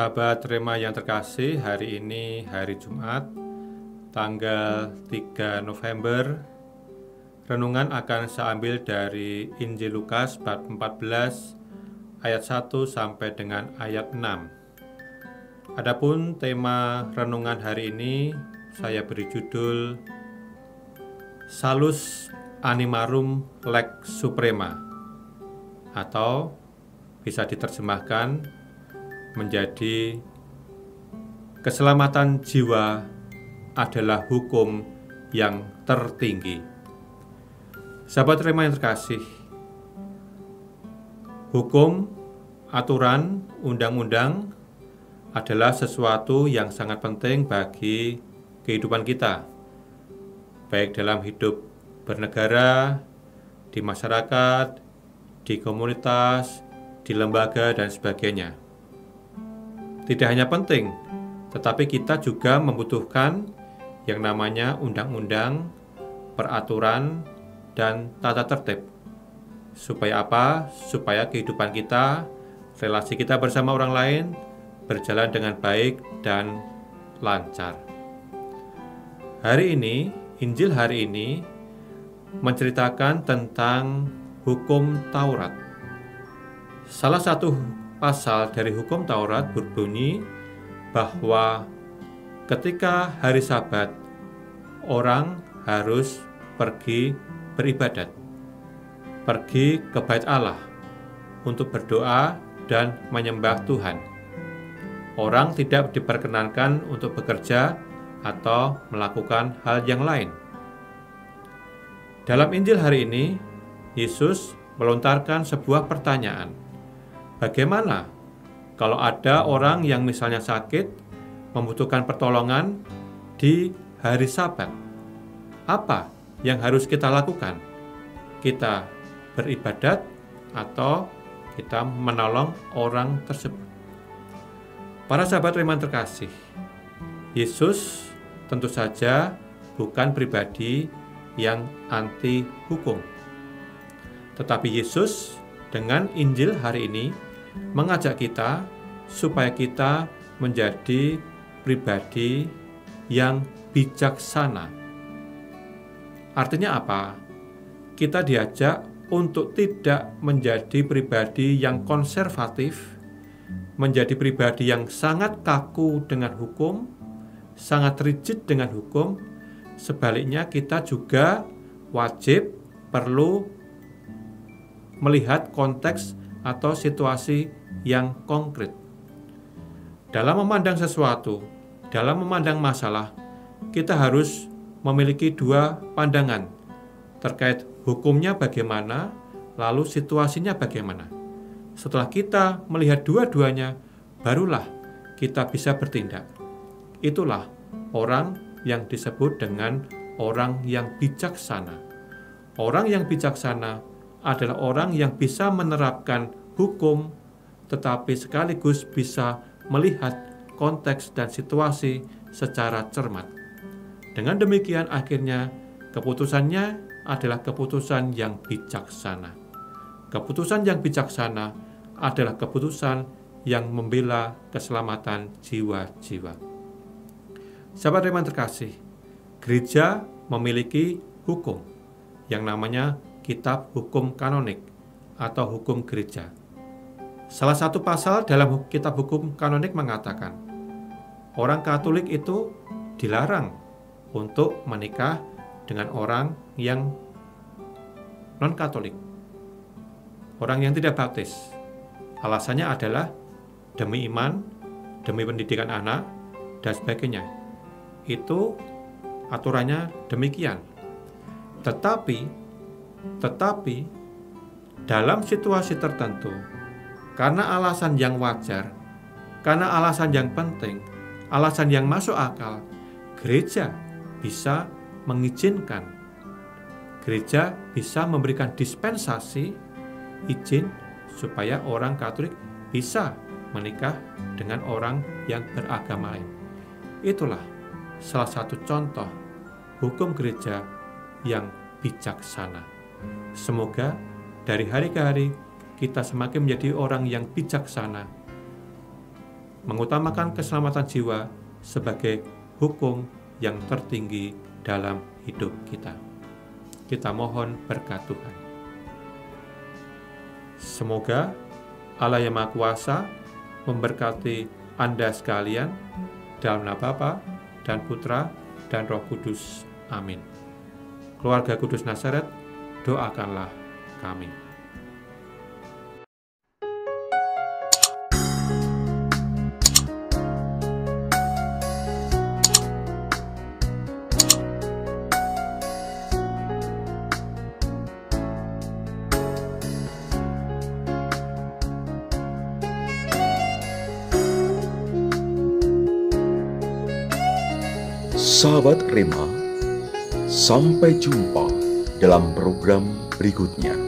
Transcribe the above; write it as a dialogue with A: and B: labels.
A: Sahabat Rema yang terkasih, hari ini hari Jumat, tanggal 3 November. Renungan akan saya ambil dari Injil Lukas bab 14 ayat 1 sampai dengan ayat 6. Adapun tema renungan hari ini saya beri judul Salus Animarum Lex Suprema, atau bisa diterjemahkan menjadi keselamatan jiwa adalah hukum yang tertinggi. Sahabat Rema yang terkasih, hukum, aturan, undang-undang adalah sesuatu yang sangat penting bagi kehidupan kita, baik dalam hidup bernegara, di masyarakat, di komunitas, di lembaga, dan sebagainya. Tidak hanya penting, tetapi kita juga membutuhkan yang namanya undang-undang, peraturan, dan tata tertib. Supaya apa? Supaya kehidupan kita, relasi kita bersama orang lain berjalan dengan baik dan lancar. Hari ini, Injil hari ini menceritakan tentang hukum Taurat. Salah satu pasal dari hukum Taurat berbunyi bahwa ketika hari Sabat, orang harus pergi beribadat, pergi ke Bait Allah untuk berdoa dan menyembah Tuhan. Orang tidak diperkenankan untuk bekerja atau melakukan hal yang lain. Dalam Injil hari ini, Yesus melontarkan sebuah pertanyaan. Bagaimana kalau ada orang yang misalnya sakit, membutuhkan pertolongan di hari Sabat? Apa yang harus kita lakukan? Kita beribadat atau kita menolong orang tersebut? Para sahabat Rema terkasih, Yesus tentu saja bukan pribadi yang anti hukum. Tetapi Yesus dengan Injil hari ini mengajak kita supaya kita menjadi pribadi yang bijaksana. Artinya apa? Kita diajak untuk tidak menjadi pribadi yang konservatif, menjadi pribadi yang sangat kaku dengan hukum, sangat rigid dengan hukum. Sebaliknya kita juga wajib perlu melihat konteks atau situasi yang konkret. Dalam memandang sesuatu, dalam memandang masalah, kita harus memiliki dua pandangan terkait hukumnya bagaimana, lalu situasinya bagaimana. Setelah kita melihat dua-duanya, barulah kita bisa bertindak. Itulah orang yang disebut dengan orang yang bijaksana. Orang yang bijaksana adalah orang yang bisa menerapkan hukum, tetapi sekaligus bisa melihat konteks dan situasi secara cermat. Dengan demikian akhirnya keputusannya adalah keputusan yang bijaksana. Keputusan yang bijaksana adalah keputusan yang membela keselamatan jiwa-jiwa. Sahabat Rema terkasih, gereja memiliki hukum yang namanya Kitab Hukum Kanonik atau Hukum Gereja. Salah satu pasal dalam Kitab Hukum Kanonik mengatakan, orang Katolik itu dilarang untuk menikah dengan orang yang non-Katolik, orang yang tidak baptis. Alasannya adalah demi iman, demi pendidikan anak, dan sebagainya. Itu aturannya demikian. Tetapi dalam situasi tertentu, karena alasan yang wajar, karena alasan yang penting, alasan yang masuk akal, gereja bisa mengizinkan, gereja bisa memberikan dispensasi, izin supaya orang Katolik bisa menikah dengan orang yang beragama lain. Itulah salah satu contoh hukum gereja yang bijaksana. Semoga dari hari ke hari kita semakin menjadi orang yang bijaksana mengutamakan keselamatan jiwa sebagai hukum yang tertinggi dalam hidup kita. Kita mohon berkat Tuhan. Semoga Allah yang Maha Kuasa memberkati Anda sekalian dalam nama Bapa dan Putra dan Roh Kudus. Amin. Keluarga Kudus Nazaret, doakanlah kami.
B: Sahabat Rema, sampai jumpa dalam program berikutnya.